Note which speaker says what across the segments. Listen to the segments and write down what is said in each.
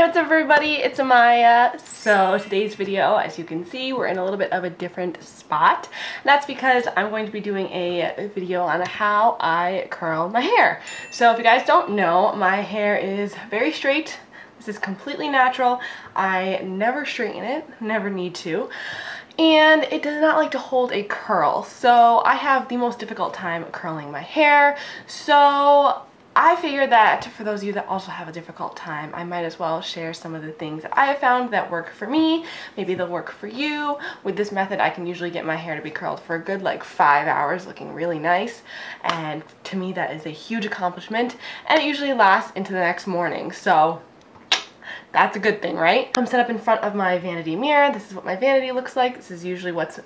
Speaker 1: Hey, what's up everybody? It's Amaya. So today's video, as you can see, we're in a little bit of a different spot. And that's because I'm going to be doing a video on how I curl my hair. So if you guys don't know, my hair is very straight. This is completely natural. I never straighten it, never need to. And it does not like to hold a curl. So I have the most difficult time curling my hair. So I figured that for those of you that also have a difficult time, I might as well share some of the things that I have found that work for me. Maybe they'll work for you. With this method, I can usually get my hair to be curled for a good like 5 hours looking really nice. And to me, that is a huge accomplishment. And it usually lasts into the next morning. So that's a good thing, right? I'm set up in front of my vanity mirror. This is what my vanity looks like. This is usually what's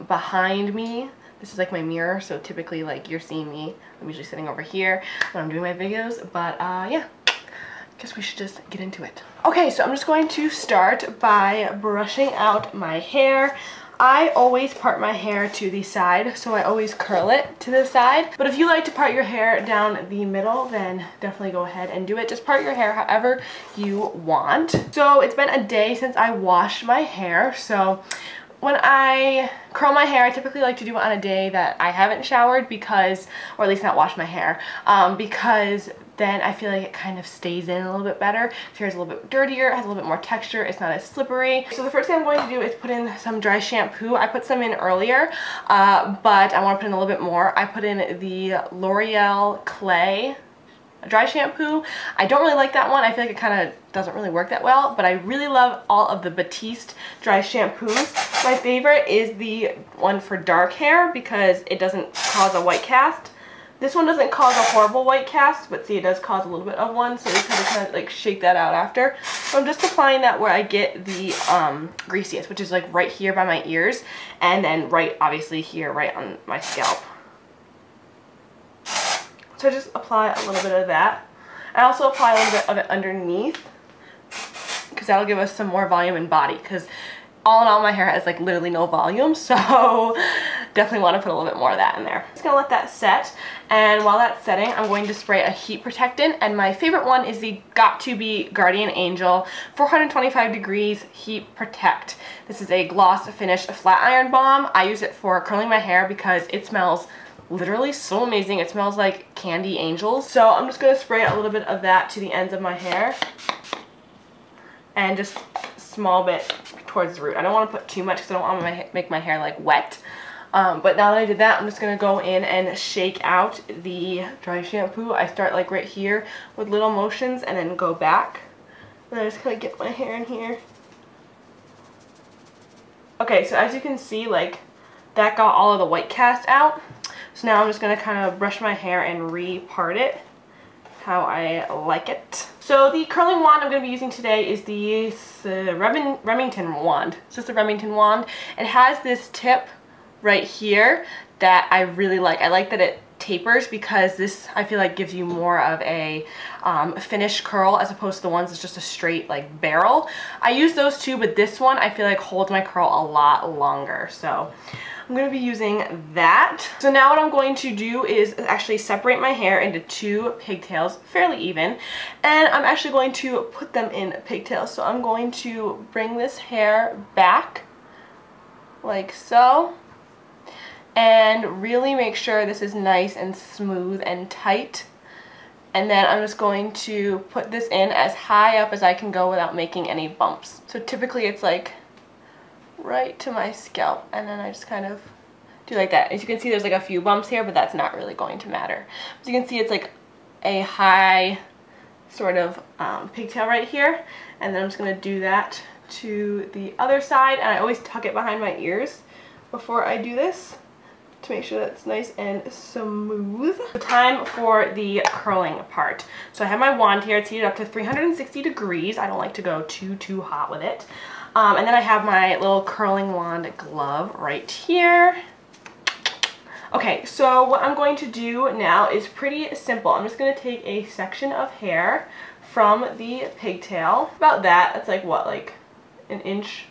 Speaker 1: behind me. This is like my mirror, so typically like you're seeing me. I'm usually sitting over here when I'm doing my videos, but yeah, guess we should just get into it. Okay, so I'm just going to start by brushing out my hair. I always part my hair to the side, so I always curl it to the side. But if you like to part your hair down the middle, then definitely go ahead and do it. Just part your hair however you want. So it's been a day since I washed my hair, so when I curl my hair, I typically like to do it on a day that I haven't showered because, or at least not washed my hair, because then I feel like it kind of stays in a little bit better. The hair is a little bit dirtier, it has a little bit more texture, it's not as slippery. So the first thing I'm going to do is put in some dry shampoo. I put some in earlier, but I want to put in a little bit more. I put in the L'Oreal Clay dry shampoo. I don't really like that one. I feel like it kind of doesn't really work that well, but I really love all of the Batiste dry shampoos. My favorite is the one for dark hair because it doesn't cause a white cast. This one doesn't cause a horrible white cast, but see, it does cause a little bit of one, so you kind of like shake that out after. So I'm just applying that where I get the greasiest, which is like right here by my ears, and then right obviously here right on my scalp. So I just apply a little bit of that. I also apply a little bit of it underneath because that'll give us some more volume and body, because all in all my hair has like literally no volume, so definitely want to put a little bit more of that in there. Just gonna let that set, and while that's setting, I'm going to spray a heat protectant, and my favorite one is the Got2b Guardian Angel 425 degrees heat protect. This is a gloss finish flat iron balm. I use it for curling my hair because it smells literally so amazing. It smells like candy angels. So I'm just going to spray a little bit of that to the ends of my hair and just a small bit towards the root. I don't want to put too much because I don't want to make my hair like wet. But now that I did that, I'm just going to go in and shake out the dry shampoo. I start like right here with little motions and then go back. And I just kind of get my hair in here. Okay, so as you can see, like that got all of the white cast out. So now I'm just going to kind of brush my hair and re-part it how I like it. So the curling wand I'm going to be using today is the Remington wand. It's just a Remington wand. It has this tip right here that I really like. I like that it tapers because this, I feel like, gives you more of a finished curl as opposed to the ones that's just a straight like barrel. I use those too, but this one I feel like holds my curl a lot longer. So I'm going to be using that. So now what I'm going to do is actually separate my hair into two pigtails, fairly even, and I'm actually going to put them in pigtails. So I'm going to bring this hair back like so, and really make sure this is nice and smooth and tight. And then I'm just going to put this in as high up as I can go without making any bumps. So typically it's like right to my scalp, and then I just kind of do like that. As you can see, there's like a few bumps here, but that's not really going to matter. As you can see, it's like a high sort of pigtail right here, and then I'm just going to do that to the other side, and I always tuck it behind my ears before I do this to make sure that it's nice and smooth. Time for the curling part. So I have my wand here. It's heated up to 360 degrees. I don't like to go too hot with it. And then I have my little curling wand glove right here. Okay, so what I'm going to do now is pretty simple. I'm just going to take a section of hair from the pigtail. About that. It's like what, like an inch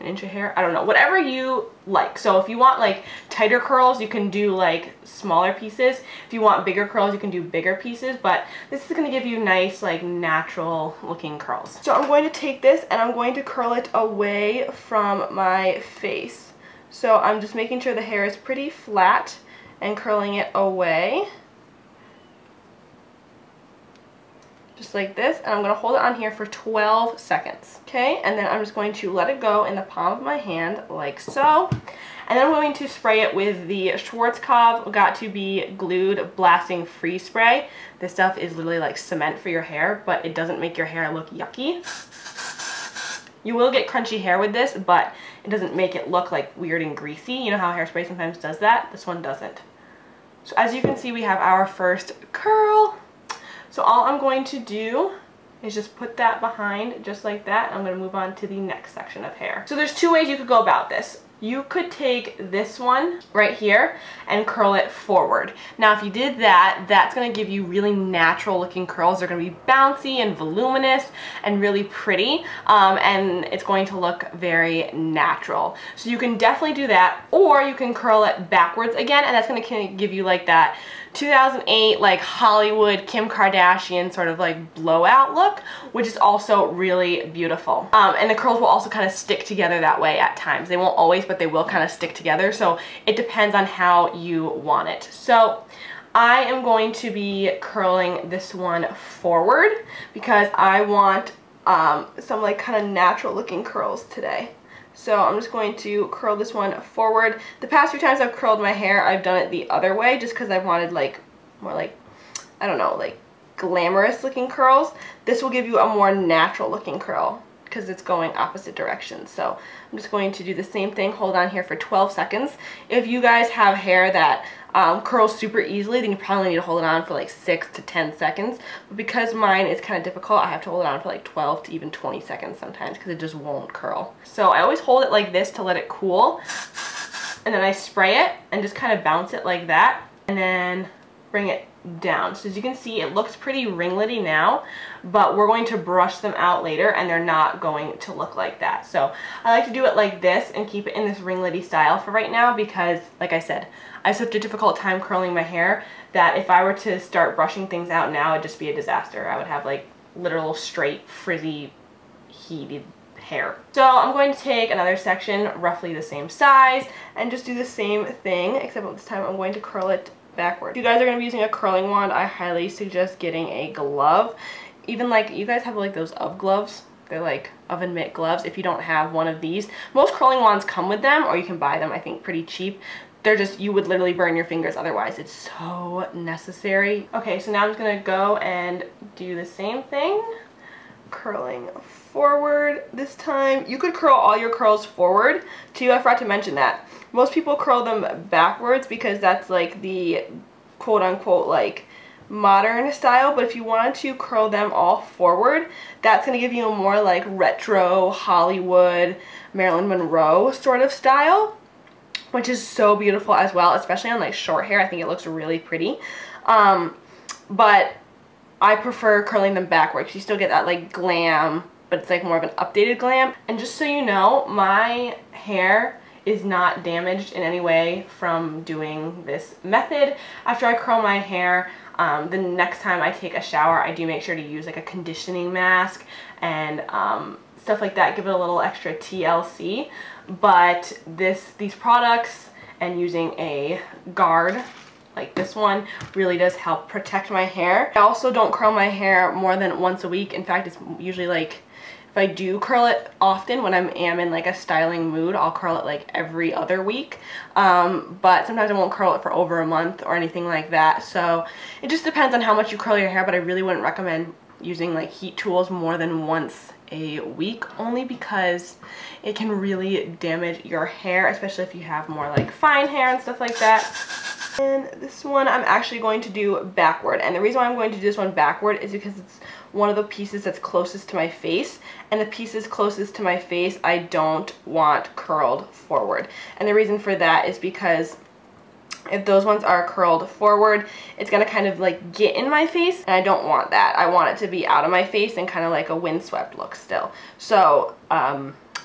Speaker 1: an inch of hair, I don't know, whatever you like. So if you want like tighter curls, you can do like smaller pieces. If you want bigger curls, you can do bigger pieces, but this is going to give you nice like natural looking curls. So I'm going to take this and I'm going to curl it away from my face. So I'm just making sure the hair is pretty flat and curling it away. Just like this, and I'm going to hold it on here for 12 seconds. Okay, and then I'm just going to let it go in the palm of my hand like so. And then I'm going to spray it with the Schwarzkopf Got to Be Glued Blasting Free Spray. This stuff is literally like cement for your hair, but it doesn't make your hair look yucky. You will get crunchy hair with this, but it doesn't make it look like weird and greasy. You know how hairspray sometimes does that? This one doesn't. So as you can see, we have our first curl. So all I'm going to do is just put that behind just like that. I'm going to move on to the next section of hair. So there's two ways you could go about this. You could take this one right here and curl it forward. Now if you did that, that's going to give you really natural looking curls. They're going to be bouncy and voluminous and really pretty, and it's going to look very natural. So you can definitely do that, or you can curl it backwards again, and that's going to give you like that 2008 like Hollywood Kim Kardashian sort of like blowout look, which is also really beautiful. And the curls will also kind of stick together that way at times. They won't always, but they will kind of stick together. So it depends on how you want it. So I am going to be curling this one forward because I want some like kind of natural looking curls today. So I'm just going to curl this one forward. The past few times I've curled my hair, I've done it the other way just because I wanted like more like, I don't know, like glamorous looking curls. This will give you a more natural looking curl because it's going opposite directions. So I'm just going to do the same thing, hold on here for 12 seconds. If you guys have hair that curls super easily, then you probably need to hold it on for like 6 to 10 seconds. But because mine is kind of difficult, I have to hold it on for like 12 to even 20 seconds sometimes because it just won't curl. So I always hold it like this to let it cool, and then I spray it and just kind of bounce it like that, and then bring it down. So as you can see, it looks pretty ringlety now, but we're going to brush them out later and they're not going to look like that. So I like to do it like this and keep it in this ringlety style for right now because, like I said, I have such a difficult time curling my hair that if I were to start brushing things out now, it'd just be a disaster. I would have like literal straight, frizzy, heated hair. So I'm going to take another section roughly the same size and just do the same thing, except this time I'm going to curl it backwards. If you guys are going to be using a curling wand, I highly suggest getting a glove. Even like, you guys have like those UV gloves. They're like oven mitt gloves. If you don't have one of these, most curling wands come with them, or you can buy them, I think, pretty cheap. They're just, you would literally burn your fingers otherwise. It's so necessary. Okay, so now I'm just going to go and do the same thing. Curling forward this time. You could curl all your curls forward too. I forgot to mention that. Most people curl them backwards because that's like the quote-unquote like modern style, but if you wanted to curl them all forward, that's going to give you a more like retro Hollywood Marilyn Monroe sort of style, which is so beautiful as well, especially on like short hair. I think it looks really pretty. But I prefer curling them backwards. You still get that like glam, but it's like more of an updated glam. And just so you know, my hair is not damaged in any way from doing this method. After I curl my hair, the next time I take a shower, I do make sure to use like a conditioning mask and stuff like that, give it a little extra TLC. But these products and using a guard like this one really does help protect my hair. I also don't curl my hair more than once a week. In fact, it's usually like, if I do curl it often when I am in like a styling mood, I'll curl it like every other week. But sometimes I won't curl it for over a month or anything like that. So it just depends on how much you curl your hair, but I really wouldn't recommend using like heat tools more than once a week, only because it can really damage your hair, especially if you have more like fine hair and stuff like that. And this one I'm actually going to do backward, and the reason why I'm going to do this one backward is because it's one of the pieces that's closest to my face, and the pieces closest to my face I don't want curled forward. And the reason for that is because if those ones are curled forward, it's going to kind of like get in my face, and I don't want that. I want it to be out of my face and kind of like a windswept look still. So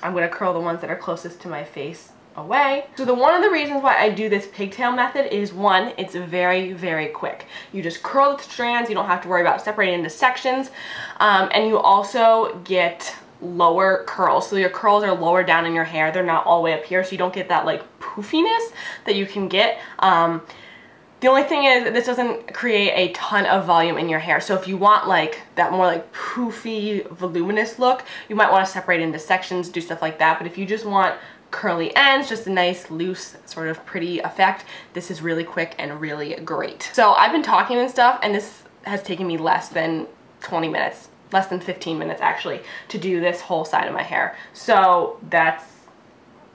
Speaker 1: I'm going to curl the ones that are closest to my face away. So one of the reasons why I do this pigtail method is, one, it's very, very quick. You just curl the strands, you don't have to worry about separating into sections, and you also get lower curls. So your curls are lower down in your hair. They're not all the way up here, so you don't get that like poofiness that you can get. The only thing is this doesn't create a ton of volume in your hair. So if you want like that more like poofy, voluminous look, you might want to separate into sections, do stuff like that. But if you just want curly ends, just a nice loose sort of pretty effect, this is really quick and really great. So I've been talking and stuff, and this has taken me less than 20 minutes, less than 15 minutes actually, to do this whole side of my hair. So that's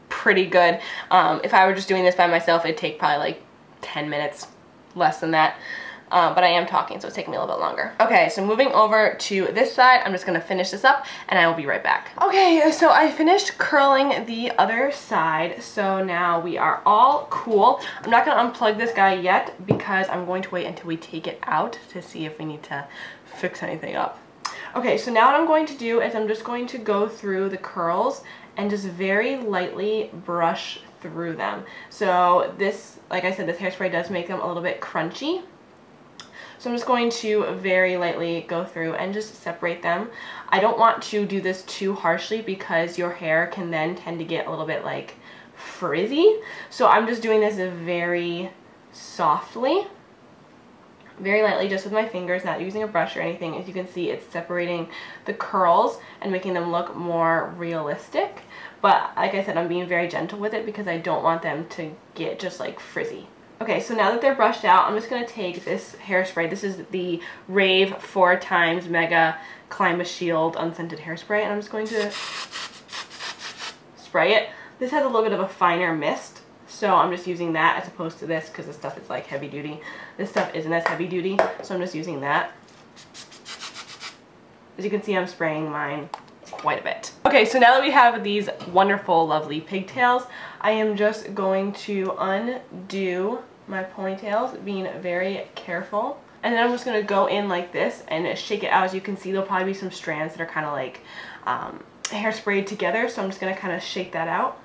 Speaker 1: pretty good. If I were just doing this by myself, it'd take probably like 10 minutes, less than that. But I am talking, so it's taking me a little bit longer. Okay, so moving over to this side, I'm just gonna finish this up and I will be right back. Okay, so I finished curling the other side, so now we are all cool. I'm not gonna unplug this guy yet because I'm going to wait until we take it out to see if we need to fix anything up. Okay, so now what I'm going to do is I'm just going to go through the curls and just very lightly brush through them. So this, like I said, this hairspray does make them a little bit crunchy. So I'm just going to very lightly go through and just separate them. I don't want to do this too harshly because your hair can then tend to get a little bit like frizzy. So I'm just doing this very softly, very lightly, just with my fingers, not using a brush or anything. As you can see, it's separating the curls and making them look more realistic. But like I said, I'm being very gentle with it because I don't want them to get just like frizzy. Okay, so now that they're brushed out, I'm just going to take this hairspray. This is the Rave 4x Mega Clima Shield Unscented Hairspray, and I'm just going to spray it. This has a little bit of a finer mist, so I'm just using that as opposed to this because this stuff is like heavy duty. This stuff isn't as heavy duty, so I'm just using that. As you can see, I'm spraying mine quite a bit. Okay, so now that we have these wonderful, lovely pigtails, I am just going to undo my ponytails, being very careful. And then I'm just going to go in like this and shake it out. As you can see, there'll probably be some strands that are kind of like hairsprayed together, so I'm just going to kind of shake that out.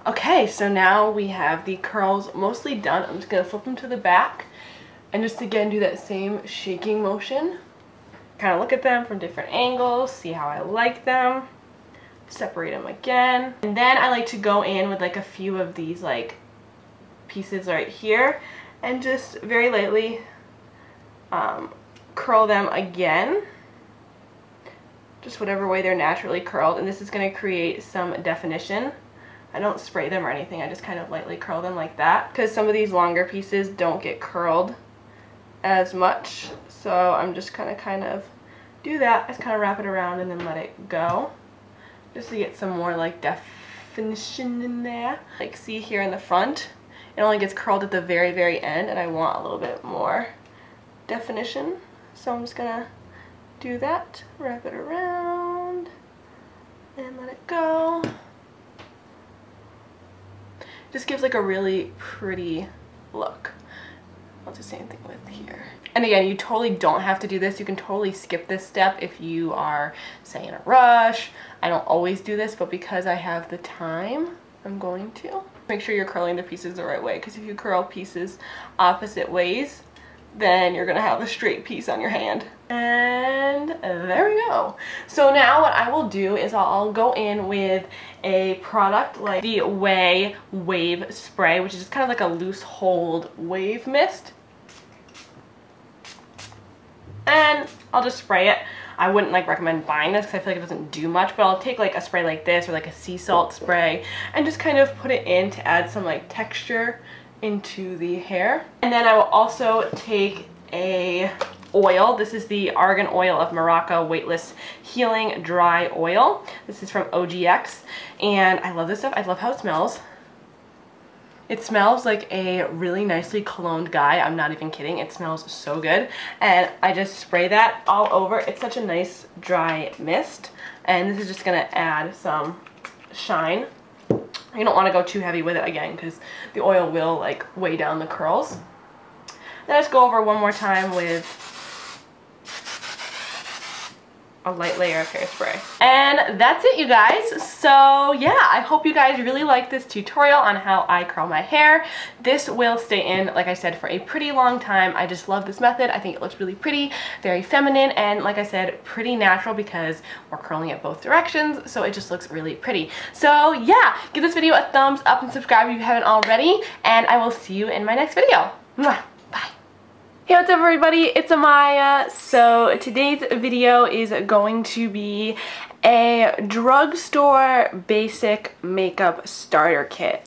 Speaker 1: Okay, so now we have the curls mostly done. I'm just going to flip them to the back and just again do that same shaking motion. Kind of look at them from different angles, see how I like them, separate them again. And then I like to go in with like a few of these like pieces right here and just very lightly curl them again, just whatever way they're naturally curled. And this is going to create some definition. I don't spray them or anything, I just kind of lightly curl them like that because some of these longer pieces don't get curled as much. So I'm just kind of do that, just kind of wrap it around and then let it go, just to get some more like definition in there. Like see here in the front, it only gets curled at the very, very end, and I want a little bit more definition. So I'm just gonna do that, wrap it around, and let it go. Just gives like a really pretty look. I'll do the same thing with here. And again, you totally don't have to do this. You can totally skip this step if you are, say, in a rush. I don't always do this, but because I have the time, I'm going to. Make sure you're curling the pieces the right way, because if you curl pieces opposite ways, then you're gonna have a straight piece on your hand. And there we go. So now what I will do is I'll go in with a product like the Way Wave Spray, which is just kind of like a loose hold wave mist. And I'll just spray it. I wouldn't like recommend buying this because I feel like it doesn't do much, but I'll take like a spray like this or like a sea salt spray and just kind of put it in to add some like texture into the hair. And then I will also take a oil. This is the Argan Oil of Morocco Weightless Healing Dry Oil. This is from OGX, and I love this stuff. I love how it smells. It smells like a really nicely cologned guy. I'm not even kidding. It smells so good. And I just spray that all over. It's such a nice dry mist. And this is just going to add some shine. You don't want to go too heavy with it again because the oil will like weigh down the curls. Then I just go over one more time with a light layer of hairspray. And that's it, you guys. So yeah, I hope you guys really like this tutorial on how I curl my hair. This will stay in, like I said, for a pretty long time. I just love this method. I think it looks really pretty, very feminine, and like I said, pretty natural because we're curling it both directions, so it just looks really pretty. So yeah, give this video a thumbs up and subscribe if you haven't already, and I will see you in my next video. Mwah. Hey, what's up everybody, it's Amaya. So today's video is going to be a drugstore basic makeup starter kit.